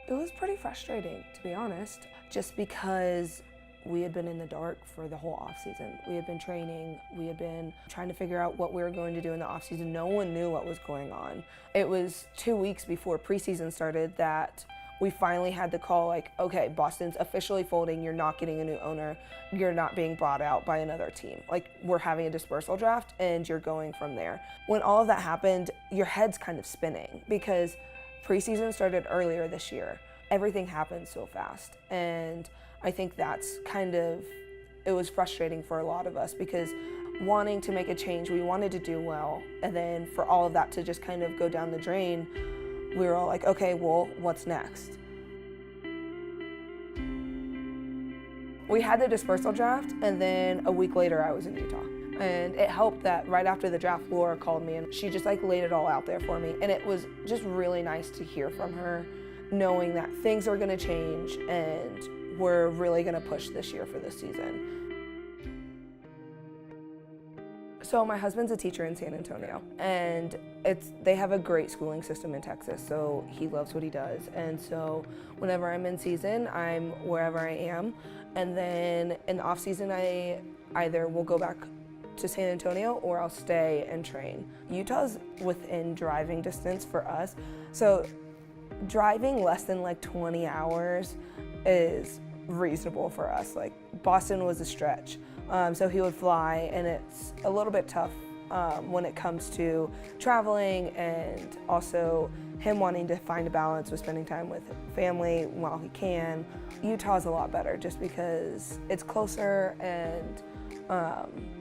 It was pretty frustrating, to be honest, just because we had been in the dark for the whole off season. We had been training, we had been trying to figure out what we were going to do in the off season. No one knew what was going on. It was 2 weeks before preseason started that we finally had the call, like, okay, Boston's officially folding, you're not getting a new owner, you're not being bought out by another team. Like, we're having a dispersal draft and you're going from there. When all of that happened, your head's kind of spinning because preseason started earlier this year. Everything happened so fast. And I think that's it was frustrating for a lot of us because wanting to make a change, we wanted to do well. And then for all of that to just kind of go down the drain, we were all like, okay, well, what's next? We had the dispersal draft, and then a week later I was in Utah. And it helped that right after the draft, Laura called me and she just like laid it all out there for me. And it was just really nice to hear from her, knowing that things are gonna change and we're really gonna push this year for this season. So my husband's a teacher in San Antonio, and they have a great schooling system in Texas, so he loves what he does. And so whenever I'm in season, I'm wherever I am. And then in the off season, I either will go back to San Antonio or I'll stay and train. Utah's within driving distance for us, so driving less than like 20 hours is reasonable for us. Like Boston was a stretch. So he would fly, and it's a little bit tough when it comes to traveling and also him wanting to find a balance with spending time with family while he can. Utah's a lot better just because it's closer and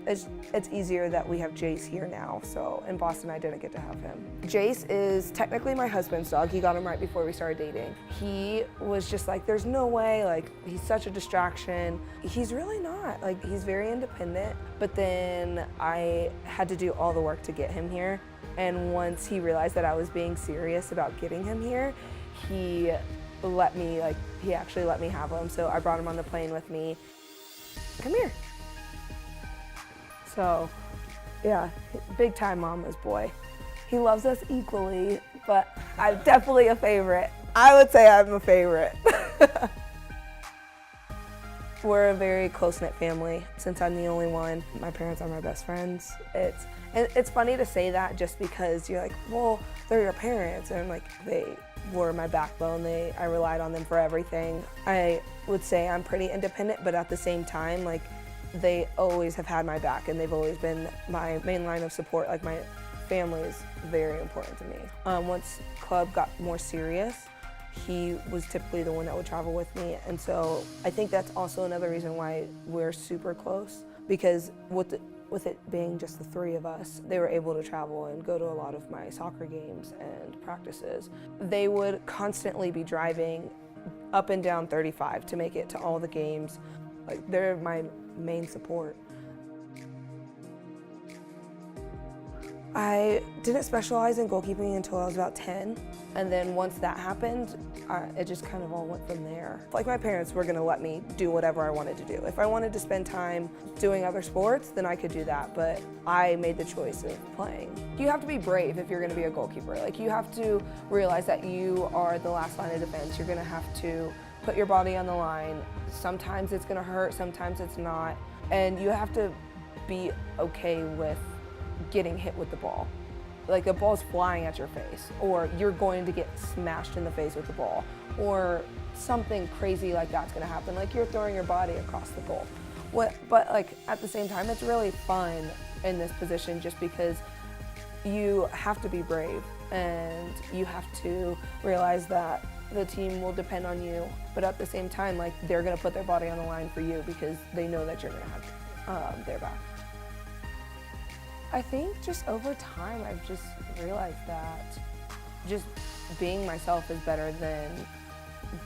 it's easier that we have Jace here now. So in Boston, I didn't get to have him. Jace is technically my husband's dog. He got him right before we started dating. He was just like, there's no way, like he's such a distraction. He's really not, like he's very independent, but then I had to do all the work to get him here. And once he realized that I was being serious about getting him here, he actually let me have him. So I brought him on the plane with me. Come here. So, yeah, big time mama's boy. He loves us equally, but I'm definitely a favorite. I would say I'm a favorite. We're a very close-knit family. Since I'm the only one, my parents are my best friends. It's funny to say that just because you're like, well, they're your parents, and like they were my backbone. I relied on them for everything. I would say I'm pretty independent, but at the same time, like, they always have had my back and they've always been my main line of support. Like my family is very important to me. Once club got more serious, he was typically the one that would travel with me. And so I think that's also another reason why we're super close, because with it being just the three of us, they were able to travel and go to a lot of my soccer games and practices. They would constantly be driving up and down 35 to make it to all the games. Like they're my main support. I didn't specialize in goalkeeping until I was about 10, and then once that happened, it just kind of all went from there. Like my parents were gonna let me do whatever I wanted to do. If I wanted to spend time doing other sports, then I could do that, but I made the choice of playing. You have to be brave if you're gonna be a goalkeeper. Like you have to realize that you are the last line of defense. You're gonna have to put your body on the line. Sometimes it's gonna hurt, sometimes it's not. And you have to be okay with getting hit with the ball. Like the ball's flying at your face, or you're going to get smashed in the face with the ball, or something crazy like that's gonna happen. Like you're throwing your body across the goal. But like at the same time, it's really fun in this position just because you have to be brave and you have to realize that the team will depend on you, but at the same time, like they're gonna put their body on the line for you because they know that you're gonna have their back. I think just over time, I've just realized that just being myself is better than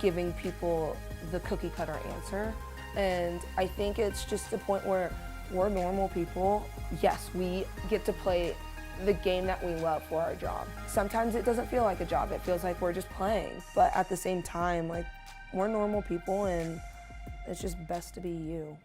giving people the cookie cutter answer. And I think it's just the point where we're normal people. Yes, we get to play the game that we love for our job. Sometimes it doesn't feel like a job, it feels like we're just playing. But at the same time, like, we're normal people and it's just best to be you.